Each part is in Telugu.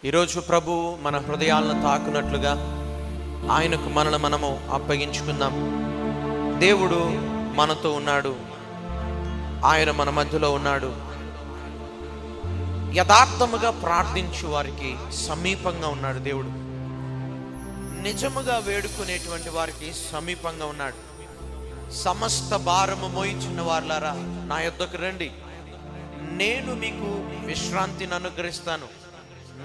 ఈరోజు ప్రభు మన హృదయాలను తాకునట్లుగా ఆయనకు మనల్ని మనము అప్పగించుకుందాం. దేవుడు మనతో ఉన్నాడు, ఆయన మన మధ్యలో ఉన్నాడు. యథార్థముగా ప్రార్థించు వారికి సమీపంగా ఉన్నాడు దేవుడు. నిజముగా వేడుకునేటువంటి వారికి సమీపంగా ఉన్నాడు. సమస్త భారము మోయించిన వారులారా నా యొద్దకు రండి, నేను మీకు విశ్రాంతిని అనుగ్రహిస్తాను,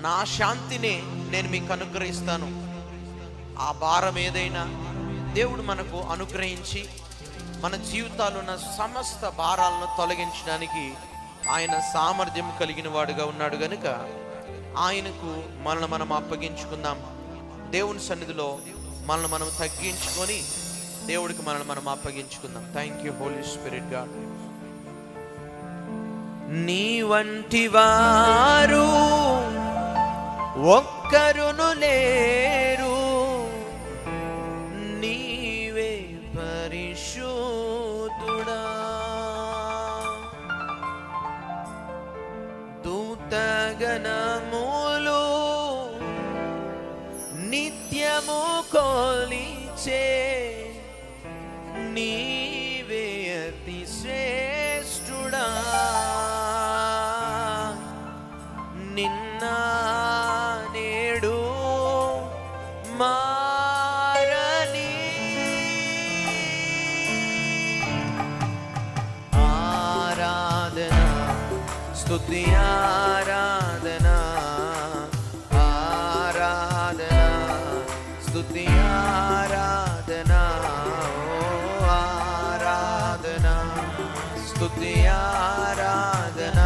నా శాంతిని నేను మీకు అనుగ్రహిస్తాను. ఆ భారం ఏదైనా దేవుడు మనకు అనుగ్రహించి మన జీవితాల్లో ఉన్న సమస్త భారాలను తొలగించడానికి ఆయన సామర్థ్యం కలిగిన వాడుగా ఉన్నాడు గనుక ఆయనకు మనల్ని మనం అప్పగించుకుందాం. దేవుని సన్నిధిలో మనల్ని మనం తగ్గించుకొని దేవుడికి మనల్ని మనం అప్పగించుకుందాం. Thank you holy spirit god. నీ వంటి వారు ఒక్కరును లేరు, నీవే పరిశుద్ధుడా. దూతగణములు నిత్యము కొలిచే నీవే అతి శ్రేష్ఠుడా. నిన్న నేడు మారని ఆరాధన స్తుతి ఆరాధన ఆరాధన స్తుతి ఆరాధన ఆరాధన స్తుతి ఆరాధన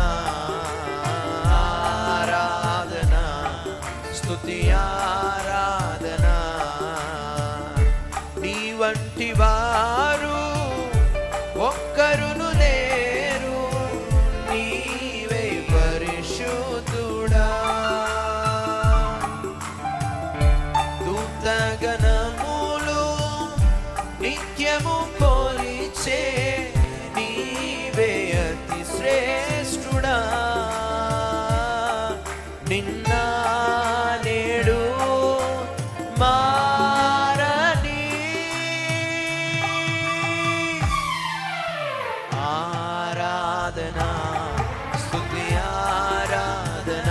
ఆరాధన స్తుతి ఆరాధన. నీ వంటి వారు ఒక్కరును లేరు, నీవే పరిశుద్ధుడా. దూతగణములు నిత్యము కొలిచే నీవే అతి శ్రేష్ఠుడా. నిన్న నేడు మారని ఆరాధన స్తుతి ఆరాధన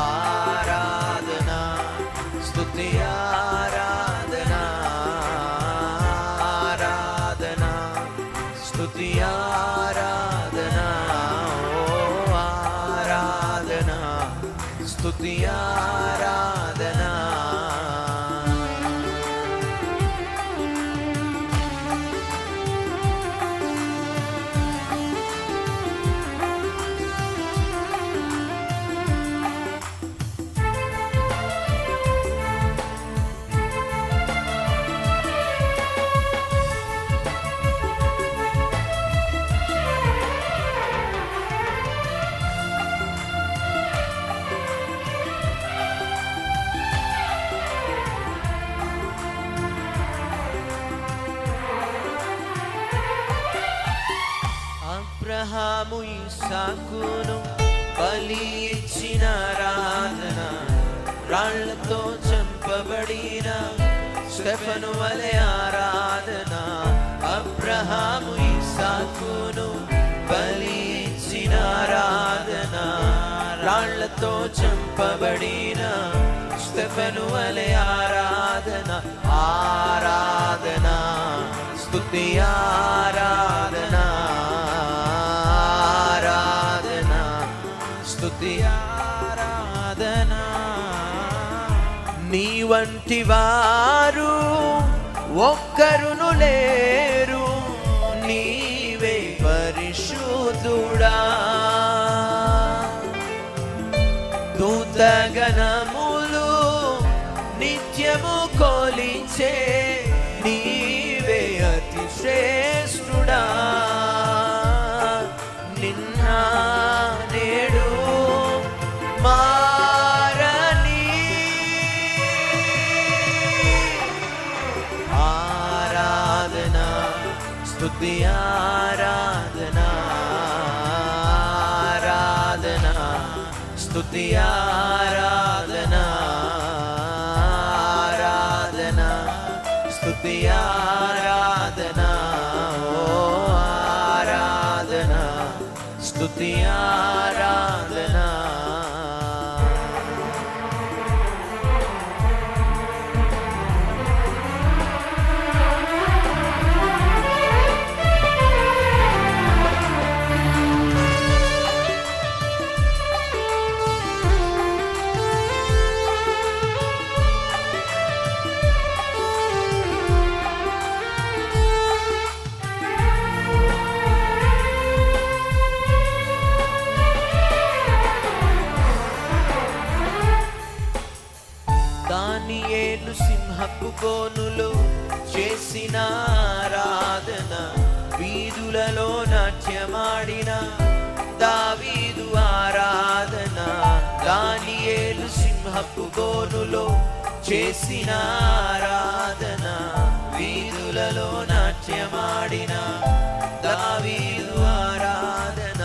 ఆరాధన స్తుతి ఆరాధన ఆరాధన స్తుతి ఆరాధన ఆరాధన స్తుతి ఆరాధన. అబ్రహాము ఇస్సాకును బలి ఇచ్చిన ఆరాధన, రాళ్లతో చంపబడిన స్టెఫను వలె ఆరాధన. అబ్రహాము ఇస్సాకును బలి ఇచ్చిన ఆరాధన, రాళ్లతో చంపబడిన స్టెఫను వలె ఆరాధన. ఆరాధన స్తుతి ఆరాధన ఆరాధన స్తుతి ఆరాధన. నీ వంటి వారు ఒక్కరును లేరు, నీవే పరిశుద్ధుడా. దూతగణములు నిత్యము కొలిచే నీవే అతి శ్రేష్ఠుడా. నిన్న నేడు మారని ఆరాధన స్తుతి ఆరాధన ఆరాధన స్తుతి ఆరాధన ఆరాధన స్తుతి ఆరాధన ఓ ఆరాధన స్తుతి ఆరాధన. దానియేలు సింహపు బోనులో చేసిన ఆరాధన, వీధులలో నాట్యమాడిన దావీదు ఆరాధన. దానియేలు సింహపు బోనులో చేసిన ఆరాధన, వీధులలో నాట్యమాడిన దావీదు ఆరాధన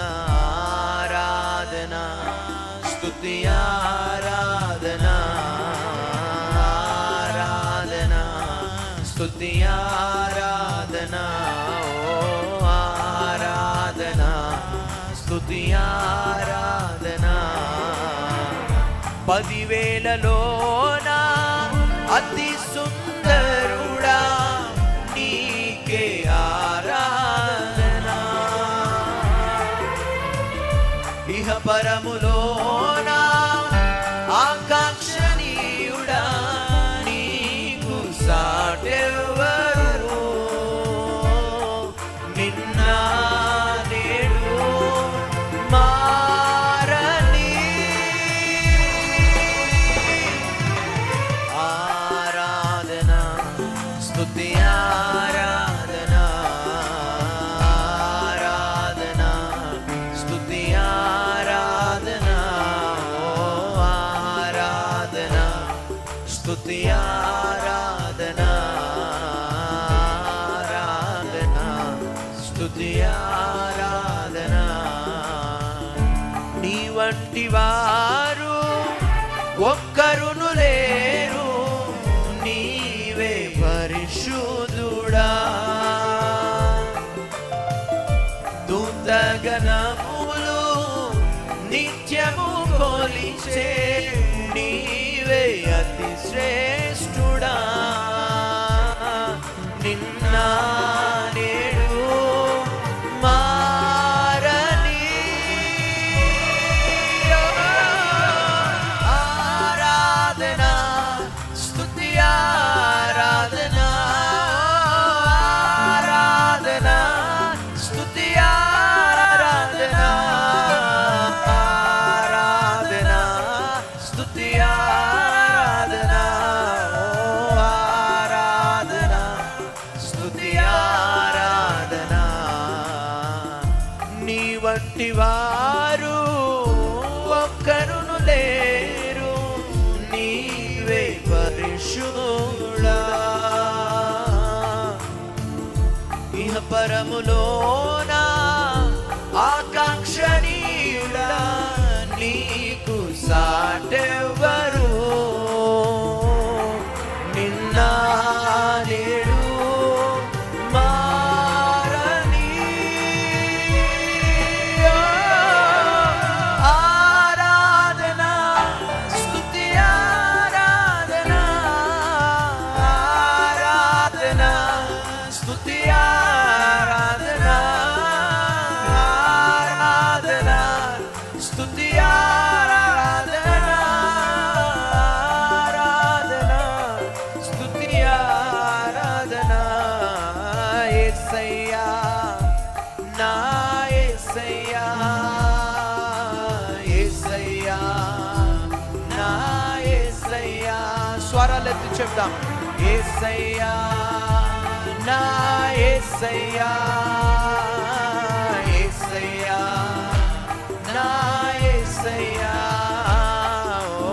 ఆరాధన స్తుతి ఆరాధన స్తుతి ఆరాధన ఓ ఆరాధన స్తుతి ఆరాధన. 10,000లోన అతి సుందరుడా నీకే ఆరాధన. ఇహ పరములోన ఆకాంక్షణీయుడా నీకు సాటెవ్వరు. నిన్న నేడు మారని ఆరాధన స్తుతి ఆరాధన ఆరాధన స్తుతి ఆరాధన ఓ ఆరాధన స్తుతి ఆరాధన ఆరాధన స్తుతి ఆరాధన. నీ వంటి వారు ఒక్కరును లేరు, నీవే పరిశుద్ధుడా. దూతగణములు నిత్యము కొలిచే నీవే అతి శ్రేష్ఠుడా. నిన్న నేడు మారని ఆరాధన స్తుతి ఆరాధన ఆరాధన స్తుతి ఆరాధన ఆరాధన స్తుతి ఆరాధన ఓ ఆరాధన స్తుతి ఆరాధన. నీ వంటి వారు ఒక్కరును లేరు, నీవే పరిశుద్ధుడా. ఇహ పరములోన ఆకాంక్షణీయుడా నీకు సాటెవ్వరు. నిన్న నేడు మారని ఆరాధన స్తుతి ఆరాధన ఆరాధన స్తుతి ఆరాధన ఆరాధన స్తుతి ఆరాధన ఆరాధన స్తుతి ఆరాధన. యేసయ్యా నా యేసయ్యా యేసయ్యా నా యేసయ్యా. స్వరాలెత్తి చెప్దాం. యేసయ్యా నా యేసయ్యా యేసయ్యా నా యేసయ్యా ఓ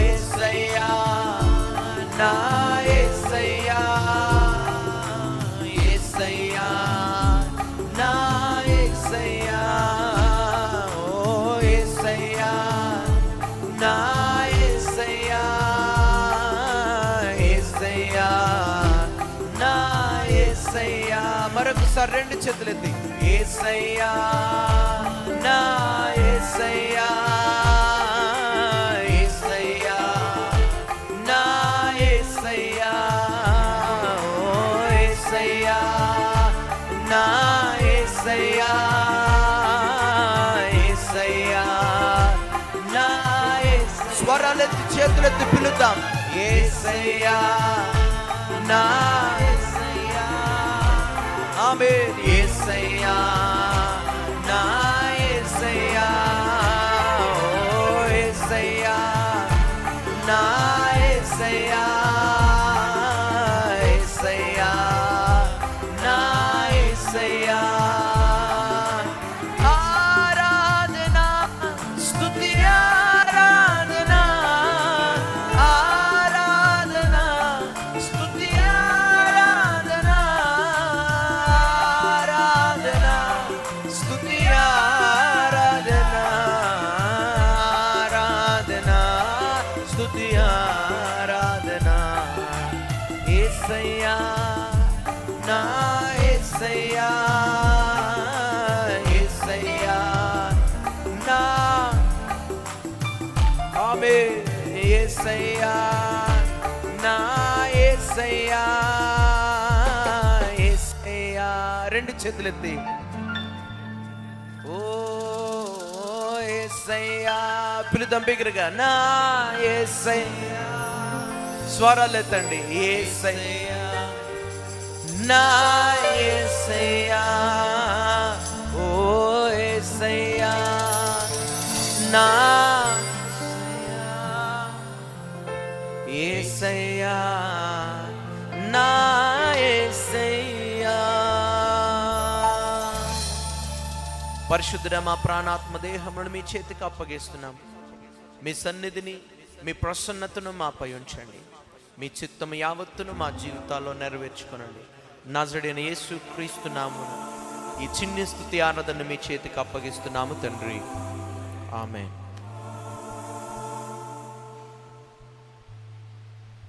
యేసయ్యా నా యేసయ్యా యేసయ్యా నా యేసయ్యా ఓ యేసయ్యా నా యేసయ్యా, యేసయ్యా, నా యేసయ్యా. మరొకసారి రెండు చేతులెత్తి, యేసయ్యా, నా యేసయ్యా, యేసయ్యా, నా యేసయ్యా, ఓ యేసయ్యా, నా యేసయ్యా, యేసయ్యా, నా యేసయ్యా. స్వరాలెత్తి చేతులెత్తి పిలుద్దాం, యేసయ్యా, నా యేసయ్యా, ఆమేన్. యేసయ్యా, నా యేసయ్యా, ఓ యేసయ్యా, నా యేసయ్యా, యేసయ్యా, నా యేసయ్యా. ఆరాధనా స్తుతి ఆరాధనా, ఆరాధనా స్తుతి ఆరాధనా, ఆరాధనా స్తుతి ఆరాధనా, ఆరాధనా స్తుతి ఆరాధనా. యేసయ్యా, నా యేసయ్యా, యేసయ్యా, నా ఆమేన్. యేసయ్యా, నా యేసయ్యా, యేసయ్యా. రెండు చేతులెత్తి, ఓ యేసయ్యా పిలుద్దాం బిగ్గరగా, నా యేసయ్యా. స్వరాలెత్తండి, యేసయ్యా, నా యేసయ్యా, ఓ యేసయ్యా, నా యేసయ్యా, నా యేసయ్యా. పరిశుద్ధుడా, మా ప్రాణాత్మ దేహములను మీ చేతికి అప్పగిస్తున్నాం. మీ సన్నిధిని, మీ ప్రసన్నతను మాపై ఉంచండి. మీ చిత్తము యావత్తును మా జీవితాల్లో నెరవేర్చుకొనండి. నజరేయుడైన యేసు క్రీస్తు నామమున ఈ చిన్ని స్తుతి ఆరాధన మీ చేతికి అప్పగిస్తున్నాము తండ్రి, ఆమేన్.